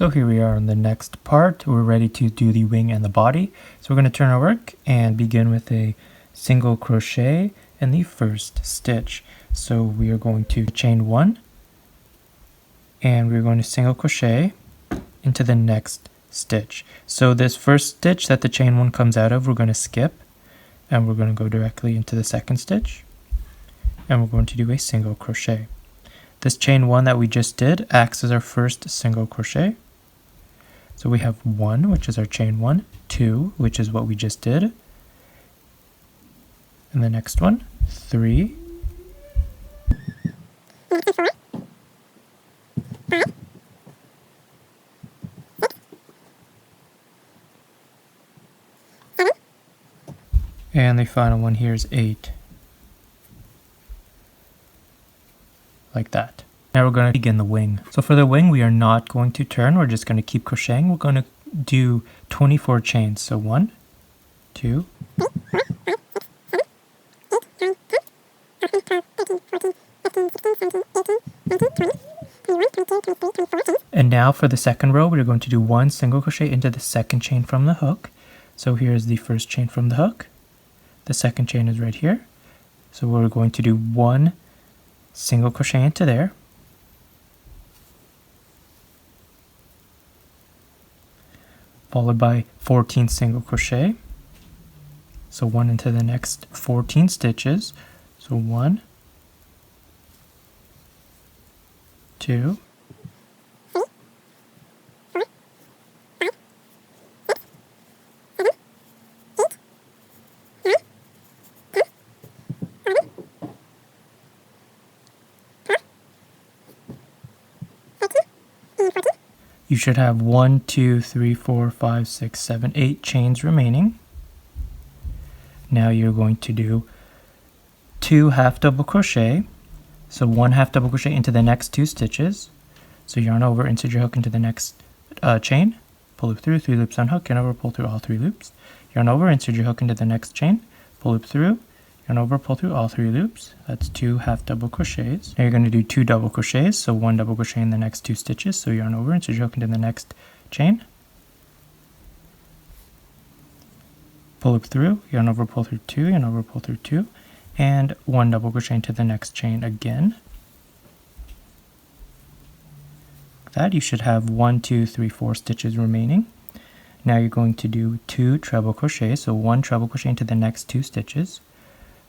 So here we are on the next part. We're ready to do the wing and the body. So we're going to turn our work and begin with a single crochet in the first stitch. So we are going to chain 1 and we're going to single crochet into the next stitch. So this first stitch that the chain 1 comes out of, we're going to skip and we're going to go directly into the second stitch and we're going to do a single crochet. This chain 1 that we just did acts as our first single crochet. So we have 1, which is our chain 1, 2, which is what we just did, and the next one, 3, and the final one here is 8, like that. Now we're going to begin the wing. So for the wing, we are not going to turn. We're just going to keep crocheting. We're going to do 24 chains. So 1, 2, and now for the second row, we're going to do 1 single crochet into the second chain from the hook. So here's the first chain from the hook. The second chain is right here. So we're going to do 1 single crochet into there. Followed by 14 single crochet. So 1 into the next 14 stitches. So 1, 2, you should have 1, 2, 3, 4, 5, 6, 7, 8 chains remaining. Now you're going to do 2 half double crochet. So 1 half double crochet into the next 2 stitches. So yarn over, insert your hook into the next chain, pull loop through, 3 loops on hook, yarn over, pull through all 3 loops. Yarn over, insert your hook into the next chain, pull loop through, yarn over, pull through all 3 loops. That's 2 half double crochets. Now you're going to do 2 double crochets, so 1 double crochet in the next 2 stitches. So yarn over, insert your hook into the next chain, pull loop through, yarn over, pull through 2, yarn over, pull through 2, and 1 double crochet into the next chain again. Like that, you should have 1, 2, 3, 4 stitches remaining. Now you're going to do 2 treble crochets, so 1 treble crochet into the next 2 stitches.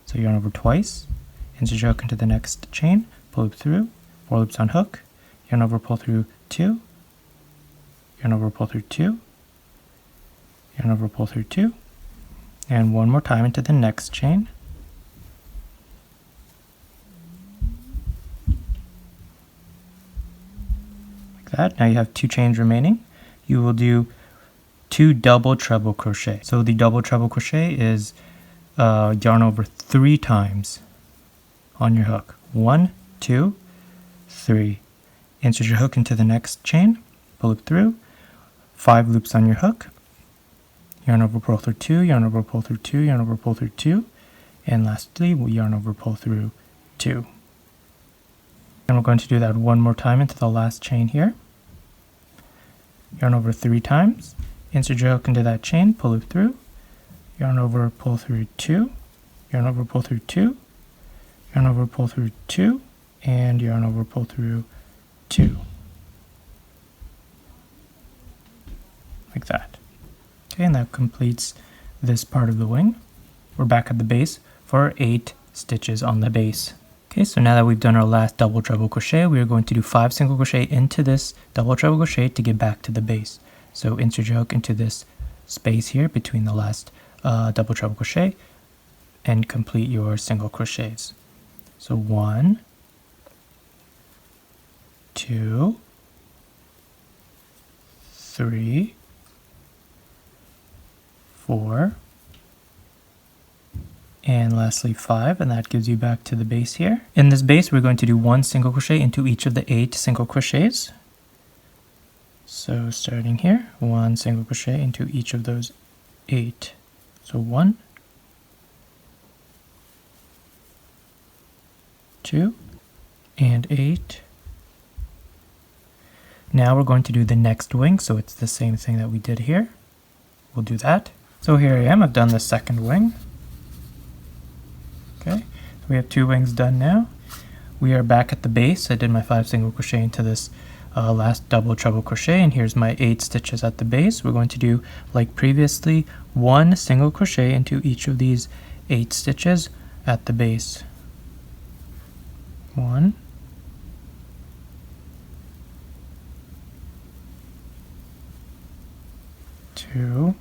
So yarn over twice, insert your hook into the next chain, pull loop through, 4 loops on hook, yarn over, pull through 2, yarn over, pull through 2, yarn over, pull through 2, and 1 more time into the next chain. Like that. Now you have 2 chains remaining. You will do 2 double treble crochet. So the double treble crochet is yarn over 3 times on your hook. 1, 2, 3. Insert your hook into the next chain, pull loop through, 5 loops on your hook, yarn over, pull through 2, yarn over, pull through 2, yarn over, pull through 2, and lastly we'll yarn over, pull through 2. And we're going to do that 1 more time into the last chain here. Yarn over 3 times, insert your hook into that chain, pull loop through, yarn over, pull through 2, yarn over, pull through 2, yarn over, pull through 2, and yarn over, pull through 2. Like that. Okay, and that completes this part of the wing. We're back at the base for 8 stitches on the base. Okay, so now that we've done our last double treble crochet, we are going to do 5 single crochet into this double treble crochet to get back to the base. So insert your hook into this space here between the last double treble crochet and complete your single crochets. So 1, 2, 3, 4, and lastly 5, and that gives you back to the base here. In this base, we're going to do 1 single crochet into each of the 8 single crochets. So starting here, 1 single crochet into each of those 8. So 1, 2, and 8, Now we're going to do the next wing, so it's the same thing that we did here. We'll do that. So here I am, I've done the second wing. Okay, so we have 2 wings done now. We are back at the base. I did my 5 single crochet into this last double treble crochet, and here's my 8 stitches at the base. We're going to do, like previously, 1 single crochet into each of these 8 stitches at the base. 1, 2,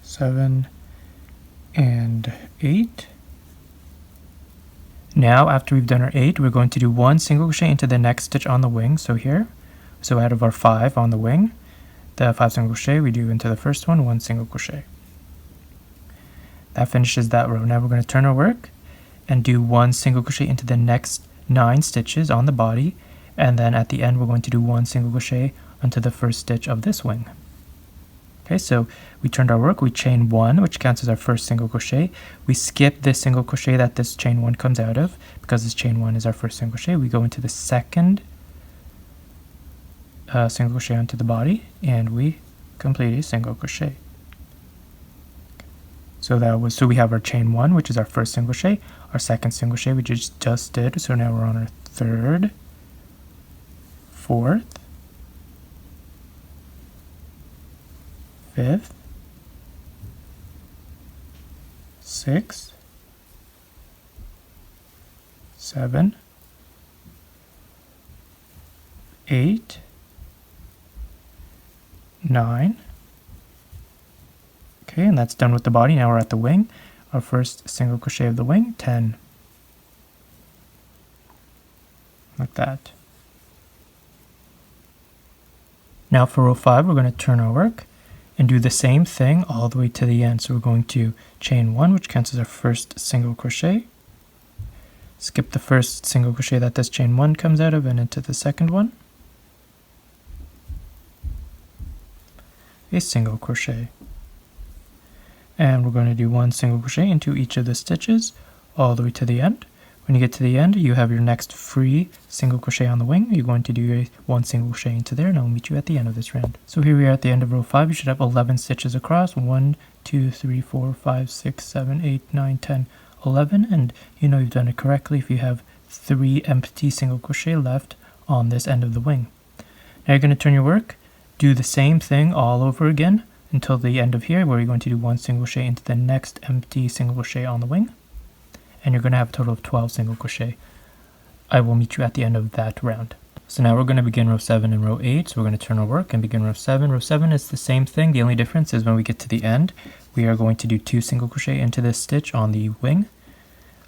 7 and 8. Now after we've done our 8, we're going to do 1 single crochet into the next stitch on the wing, so here. So out of our 5 on the wing, the 5 single crochet we do into the first one, 1 single crochet. That finishes that row. Now we're going to turn our work and do 1 single crochet into the next 9 stitches on the body, and then at the end we're going to do 1 single crochet onto the first stitch of this wing. Okay, so we turned our work, we chain 1, which counts as our first single crochet. We skip this single crochet that this chain 1 comes out of, because this chain 1 is our first single crochet. We go into the second single crochet onto the body, and we complete a single crochet. So we have our chain 1, which is our first single crochet, our second single crochet we just did, so now we're on our third, fourth, fifth, sixth, 7, 8, 9. Okay, and that's done with the body. Now we're at the wing. Our first single crochet of the wing, 10. Like that. Now for row 5, we're going to turn our work and do the same thing all the way to the end. So we're going to chain 1, which counts as our first single crochet. Skip the first single crochet that this chain 1 comes out of and into the second one. A single crochet. And we're going to do 1 single crochet into each of the stitches all the way to the end. When you get to the end, you have your next free single crochet on the wing. You're going to do 1 single crochet into there, and I'll meet you at the end of this round. So here we are at the end of row 5. You should have 11 stitches across. 1, 2, 3, 4, 5, 6, 7, 8, 9, 10, 11. And you know you've done it correctly if you have 3 empty single crochet left on this end of the wing. Now you're going to turn your work, do the same thing all over again until the end of here, where you're going to do 1 single crochet into the next empty single crochet on the wing. And you're going to have a total of 12 single crochet. I will meet you at the end of that round. So now we're going to begin row 7 and row 8. So we're going to turn our work and begin row 7. Row 7 is the same thing. The only difference is when we get to the end, we are going to do 2 single crochet into this stitch on the wing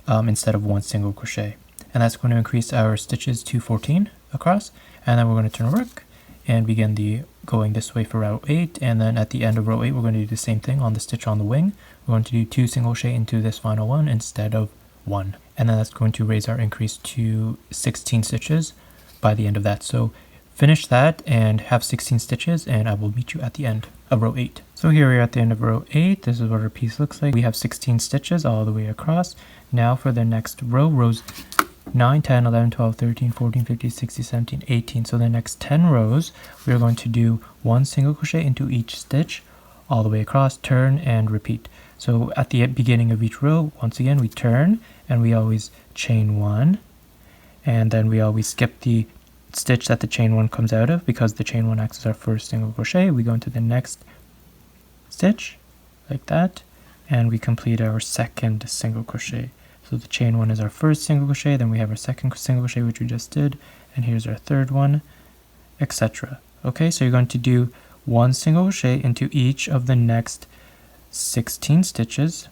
instead of 1 single crochet. And that's going to increase our stitches to 14 across. And then we're going to turn our work and begin going this way for row 8, and then at the end of row 8 we're going to do the same thing on the stitch on the wing. We're going to do 2 single crochet into this final one instead of 1, and then that's going to raise our increase to 16 stitches by the end of that. So finish that and have 16 stitches, and I will meet you at the end of row 8. So here we are at the end of row 8. This is what our piece looks like. We have 16 stitches all the way across. Now for the next row, rows 9, 10, 11, 12, 13, 14, 15, 16, 17, 18. So the next 10 rows, we are going to do 1 single crochet into each stitch all the way across, turn and repeat. So at the beginning of each row, once again, we turn and we always chain 1, and then we always skip the stitch that the chain 1 comes out of, because the chain 1 acts as our first single crochet. We go into the next stitch like that, and we complete our second single crochet. So the chain 1 is our first single crochet, then we have our second single crochet, which we just did, and here's our third one, etc. Okay, so you're going to do 1 single crochet into each of the next 16 stitches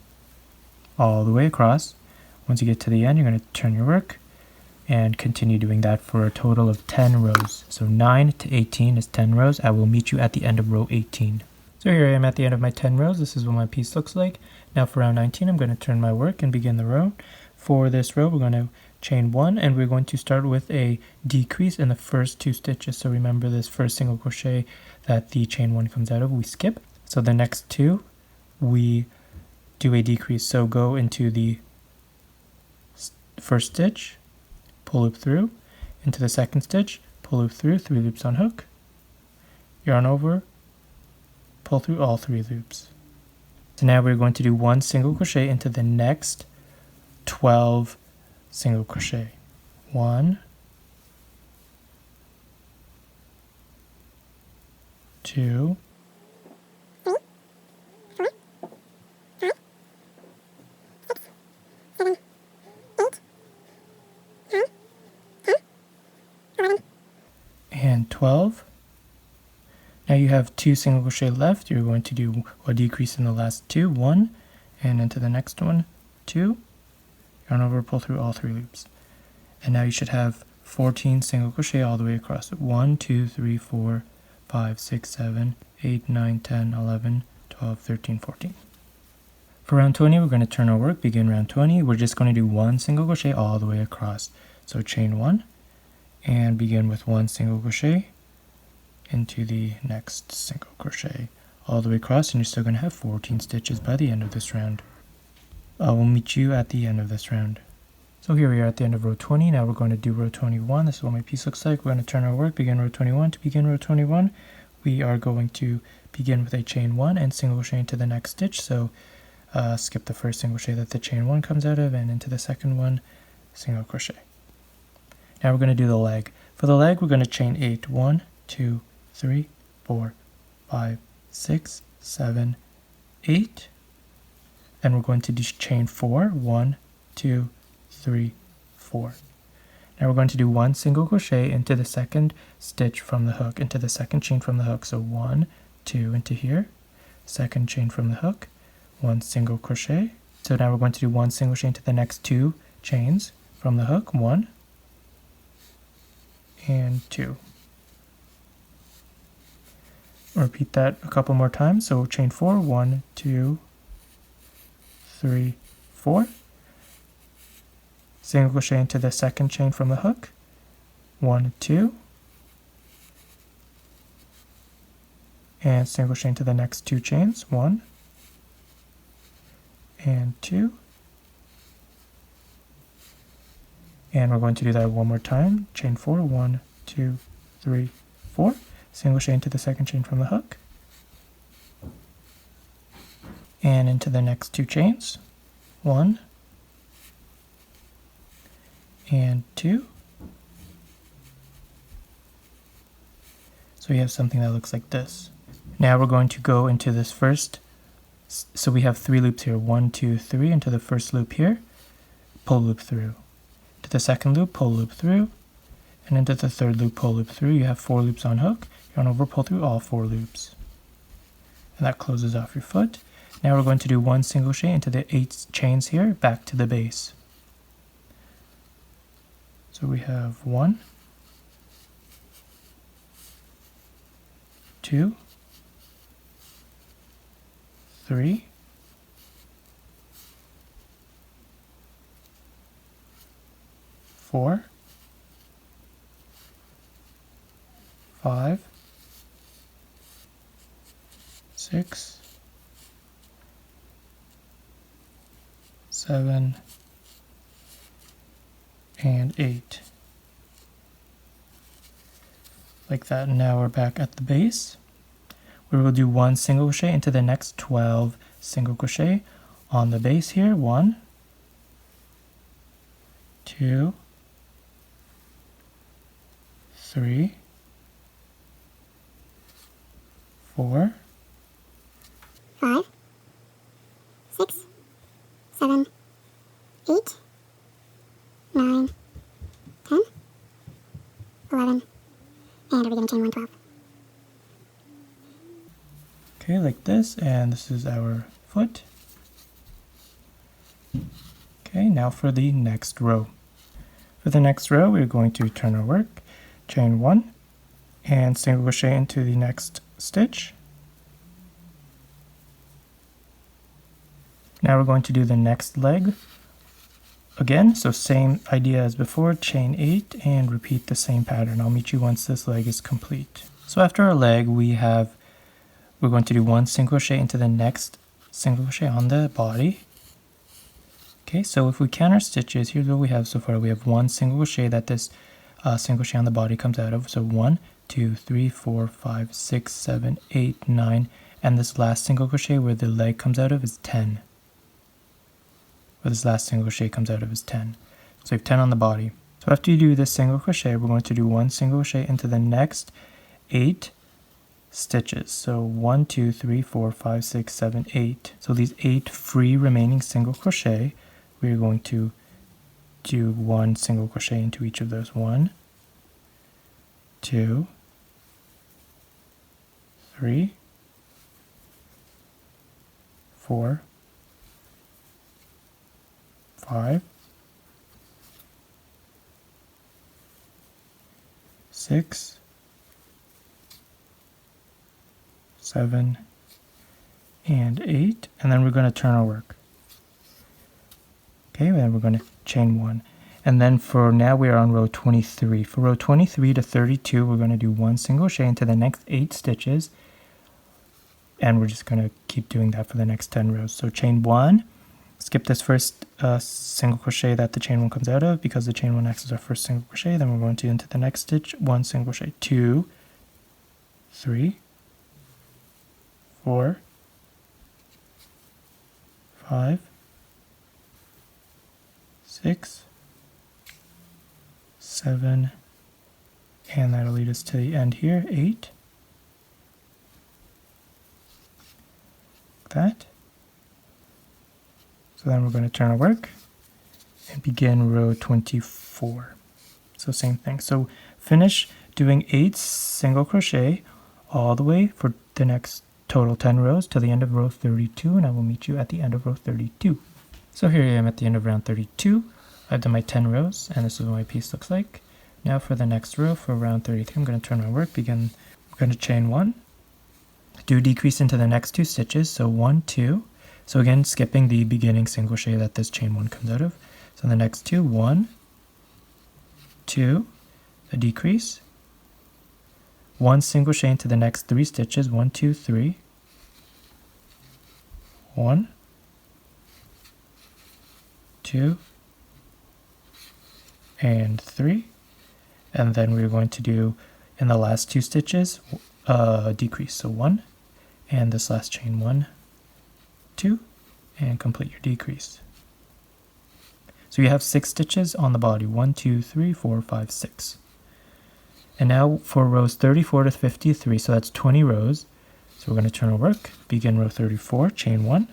all the way across. Once you get to the end, you're going to turn your work and continue doing that for a total of 10 rows. So 9 to 18 is 10 rows. I will meet you at the end of row 18. So here I am at the end of my 10 rows. This is what my piece looks like. Now for round 19, I'm going to turn my work and begin the row. For this row, we're going to chain 1, and we're going to start with a decrease in the first 2 stitches. So remember this first single crochet that the chain 1 comes out of, we skip. So the next 2 we do a decrease. So go into the first stitch, pull loop through, into the second stitch, pull loop through, 3 loops on hook, yarn over, pull through all 3 loops. So now we're going to do 1 single crochet into the next 12 single crochet. 1, 2, 12. Now you have 2 single crochet left. You're going to do a decrease in the last 2, 1, and into the next one, 2, yarn over, pull through all 3 loops. And now you should have 14 single crochet all the way across. 1, 2, 3, 4, 5, 6, 7, 8, 9, 10, 11, 12, 13, 14. For round 20, we're going to turn our work, begin round 20. We're just going to do 1 single crochet all the way across. So chain 1, and begin with 1 single crochet into the next single crochet all the way across, and you're still going to have 14 stitches by the end of this round. We'll meet you at the end of this round. So here we are at the end of row 20. Now we're going to do row 21. This is what my piece looks like. We're going to turn our work, begin row 21. To begin row 21, we are going to begin with a chain 1 and single crochet into the next stitch. So skip the first single crochet that the chain 1 comes out of, and into the second one, single crochet. Now we're going to do the leg. For the leg, we're going to chain 8. 1, 2, 3, 4, 5, 6, 7, 8. Then we're going to do chain 4. 1, 2, 3, 4. Now we're going to do 1 single crochet into the second stitch from the hook, into the second chain from the hook. So 1, 2 into here, second chain from the hook, 1 single crochet. So now we're going to do 1 single crochet into the next 2 chains from the hook, 1 and 2. Repeat that a couple more times. So chain 4, 1, 2, 3, 4. Single crochet into the second chain from the hook, 1, 2, and single crochet into the next 2 chains, 1 and 2. And we're going to do that one more time. Chain 4, 1, 2, 3, 4. Single crochet into the second chain from the hook, and into the next 2 chains, 1 and 2. So we have something that looks like this. Now we're going to go into this first, so we have 3 loops here, 1, 2, 3, into the first loop here, pull loop through. To the second loop, pull loop through, and into the third loop, pull loop through. You have 4 loops on hook, yarn over, pull through all 4 loops. And that closes off your foot. Now we're going to do 1 single crochet into the 8 chains here, back to the base. So we have 1, 2, 3, 4, 5, 6, 7, and 8. Like that. And now we're back at the base. We will do 1 single crochet into the next 12 single crochet on the base here. 1, 2, 3, 4, 5, 6, 7, 8, 9, 10, 11, and we're going to chain 1, 12. Okay, like this, and this is our foot. Okay, now for the next row. For the next row, we're going to turn our work, chain 1, and single crochet into the next stitch. Now we're going to do the next leg again, so same idea as before, chain 8 and repeat the same pattern. I'll meet you once this leg is complete. So after our leg, we're going to do 1 single crochet into the next single crochet on the body. Okay, so if we count our stitches, here's what we have so far. We have one single crochet that this single crochet on the body comes out of. So 1, 2, 3, 4, 5, 6, 7, 8, 9, and this last single crochet where the leg comes out of is 10. Where this last single crochet comes out of is 10. So we have 10 on the body. So after you do this single crochet, we're going to do one single crochet into the next 8 stitches. So 1, 2, 3, 4, 5, 6, 7, 8. So these 8 free remaining single crochet, we're going to do one single crochet into each of those. 1, 2, 3, 4, 5, 6, 7, and 8, and then we're going to turn our work. Okay, then we're going to chain 1. And then for now we are on row 23. For row 23 to 32, we're going to do one single crochet into the next 8 stitches, and we're just going to keep doing that for the next 10 rows. So chain 1, skip this first single crochet that the chain 1 comes out of because the chain 1 acts as our first single crochet. Then we're going to into the next stitch, one single crochet, 2, 3, 4, 5, 6, 7, and that'll lead us to the end here, 8. Like that. So then we're going to turn our work and begin row 24. So same thing. So finish doing 8 single crochet all the way for the next total 10 rows to the end of row 32, and I will meet you at the end of row 32. So here I am at the end of round 32. I've done my 10 rows, and this is what my piece looks like. Now for the next row, for round 33, I'm going to turn my work, I'm going to chain 1, do decrease into the next 2 stitches, so 1, 2. So again, skipping the beginning single crochet that this chain 1 comes out of. So the next 2, 1, 2, a decrease, 1 single crochet into the next 3 stitches, 1, 2, 3, 1, 2, and 3, and then we're going to do in the last 2 stitches decrease, so 1, and this last chain 1, 2, and complete your decrease. So you have 6 stitches on the body, 1, 2, 3, 4, 5, 6. And now for rows 34 to 53, so that's 20 rows. So we're going to turn our work, begin row 34, chain 1,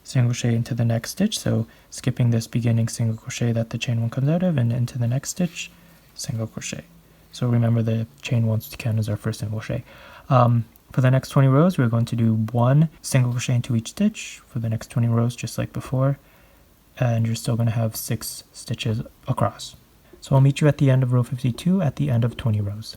single crochet into the next stitch, so skipping this beginning single crochet that the chain 1 comes out of, and into the next stitch, single crochet. So remember the chain 1 to count as our first single crochet. For the next 20 rows, we're going to do 1 single crochet into each stitch for the next 20 rows, just like before, and you're still going to have 6 stitches across. So I'll meet you at the end of row 52 at the end of 20 rows.